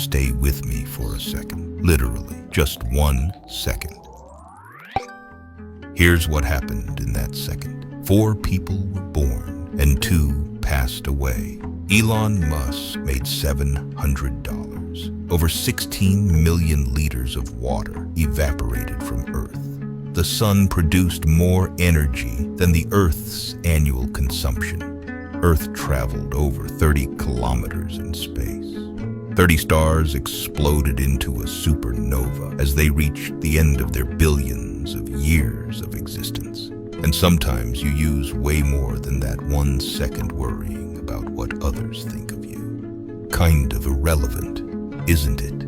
stay with me for a second. Literally, just 1 second. Here's what happened in that second. 4 people were born and 2 passed away. Elon Musk made $700. Over 16 million liters of water evaporated from Earth. The sun produced more energy than the Earth's annual consumption. Earth traveled over 30 kilometers in space. 30 stars exploded into a supernova as they reached the end of their billions of years of existence. And sometimes you use way more than that 1 second worrying about what others think of you. Kind of irrelevant, isn't it?